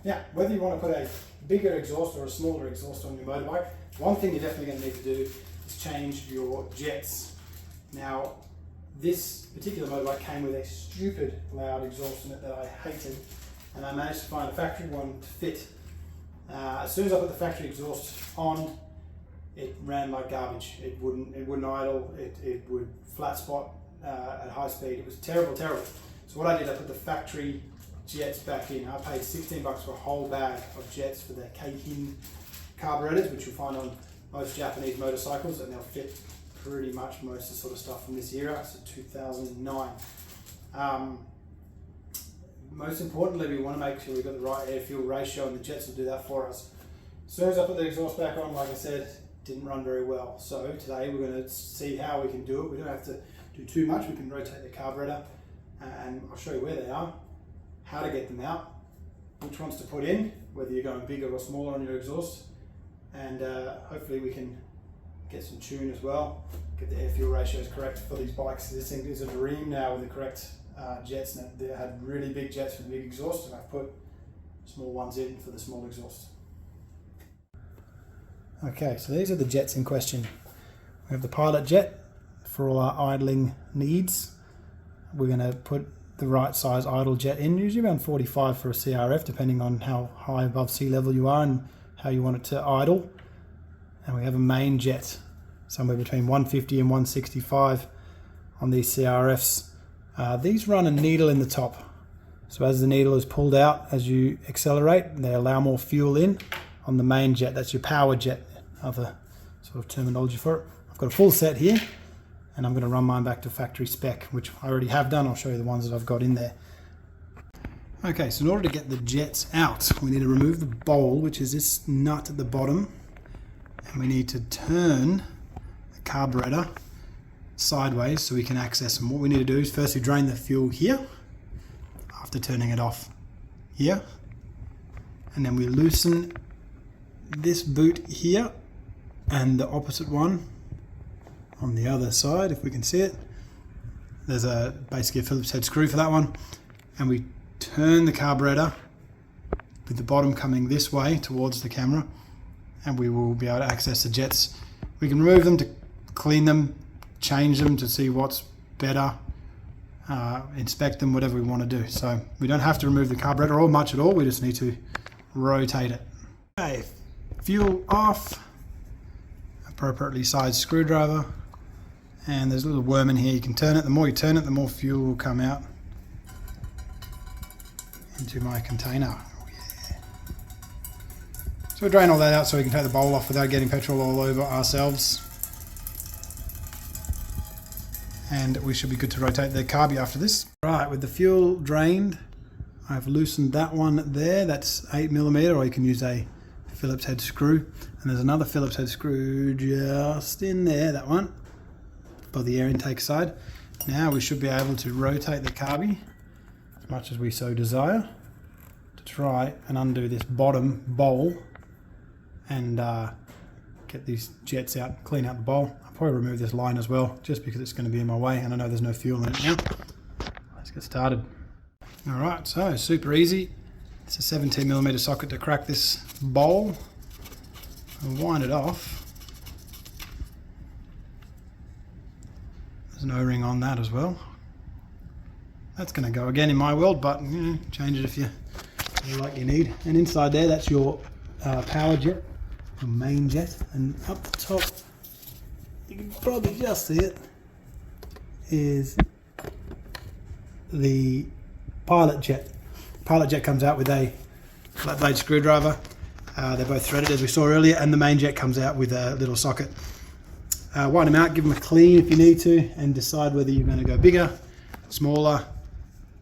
Now, whether you want to put a bigger exhaust or a smaller exhaust on your motorbike, one thing you're definitely going to need to do is change your jets. Now, this particular motorbike came with a stupid loud exhaust in it that I hated, and I managed to find a factory one to fit. As soon as I put the factory exhaust on, it ran like garbage. It wouldn't idle. It would flat spot at high speed. It was terrible. So what I did, I put the factory jets back in. I paid $16 for a whole bag of jets for the Keihin carburetors, which you'll find on most Japanese motorcycles, and they'll fit pretty much most of the sort of stuff from this era, so 2009. Most importantly, we want to make sure we've got the right air-fuel ratio, and the jets will do that for us. As soon as I put the exhaust back on, like I said, didn't run very well. So today we're going to see how we can do it. We don't have to do too much. We can rotate the carburetor, and I'll show you where they are, how to get them out, which ones to put in, whether you're going bigger or smaller on your exhaust, and hopefully we can get some tune as well, get the air-fuel ratios correct for these bikes. This thing is a dream now with the correct jets. Now, they had really big jets with big exhaust, and I've put small ones in for the small exhaust. Okay, so these are the jets in question. We have the pilot jet for all our idling needs. We're going to put the right size idle jet in, usually around 45 for a CRF, depending on how high above sea level you are and how you want it to idle. And we have a main jet, somewhere between 150 and 165 on these CRFs. These run a needle in the top. So as the needle is pulled out, as you accelerate, they allow more fuel in on the main jet. That's your power jet, other sort of terminology for it. I've got a full set here, and I'm going to run mine back to factory spec, which I already have done. I'll show you the ones that I've got in there. Okay, so in order to get the jets out, we need to remove the bowl, which is this nut at the bottom, and we need to turn the carburetor sideways so we can access them. What we need to do is firstly drain the fuel here, after turning it off here, and then we loosen this boot here and the opposite one on the other side, if we can see it. There's basically a Phillips head screw for that one, and we turn the carburetor with the bottom coming this way towards the camera, and we will be able to access the jets. We can remove them to clean them, change them to see what's better, inspect them, whatever we want to do. So we don't have to remove the carburetor or much at all, we just need to rotate it. Okay, fuel off, appropriately sized screwdriver, and there's a little worm in here. You can turn it. The more you turn it, the more fuel will come out into my container. Oh, yeah. So we drain all that out so we can take the bowl off without getting petrol all over ourselves. And we should be good to rotate the carby after this. Right, with the fuel drained, I've loosened that one there. That's 8mm, or you can use a Phillips head screw. And there's another Phillips head screw just in there, that one, by the air intake side. Now we should be able to rotate the carby as much as we so desire to try and undo this bottom bowl and get these jets out, clean out the bowl. I'll probably remove this line as well, just because it's going to be in my way, and I know there's no fuel in it now. Let's get started. Alright, so super easy. It's a 17mm socket to crack this bowl. I'll wind it off. There's an O-ring on that as well. That's going to go again in my world, but change it if you like you need. And inside there, that's your power jet, your main jet. And up the top, you can probably just see it, is the pilot jet. Pilot jet comes out with a flat blade screwdriver. They're both threaded as we saw earlier, and the main jet comes out with a little socket. Wind them out, give them a clean if you need to, and decide whether you're going to go bigger, smaller,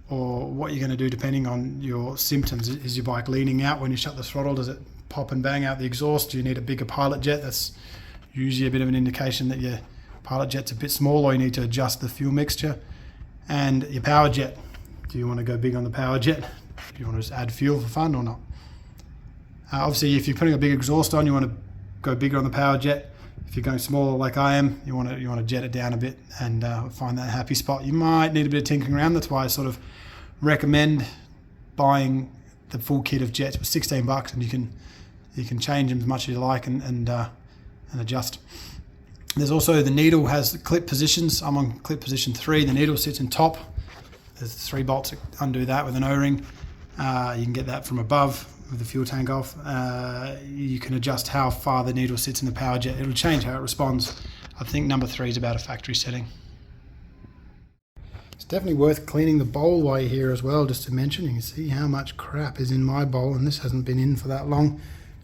or what you're going to do depending on your symptoms. Is your bike leaning out when you shut the throttle? Does it pop and bang out the exhaust? Do you need a bigger pilot jet? That's usually a bit of an indication that your pilot jet's a bit small, or you need to adjust the fuel mixture. And your power jet. Do you want to go big on the power jet? Do you want to just add fuel for fun or not? Obviously, if you're putting a big exhaust on, you want to go bigger on the power jet. If you're going smaller like I am, you want to jet it down a bit and find that happy spot. You might need a bit of tinkering around. That's why I sort of recommend buying the full kit of jets was $16, and you can change them as much as you like and adjust. There's also the needle has clip positions. I'm on clip position 3. The needle sits in top. There's 3 bolts that undo that with an O-ring. You can get that from above with the fuel tank off. You can adjust how far the needle sits in the power jet. It'll change how it responds. I think number 3 is about a factory setting. It's definitely worth cleaning the bowl while you're here as well, just to mention. You can see how much crap is in my bowl, and this hasn't been in for that long.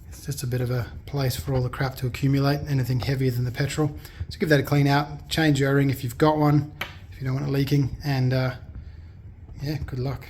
It's just a bit of a place for all the crap to accumulate, anything heavier than the petrol. So give that a clean out, change your O-ring if you've got one, if you don't want it leaking, and yeah, good luck.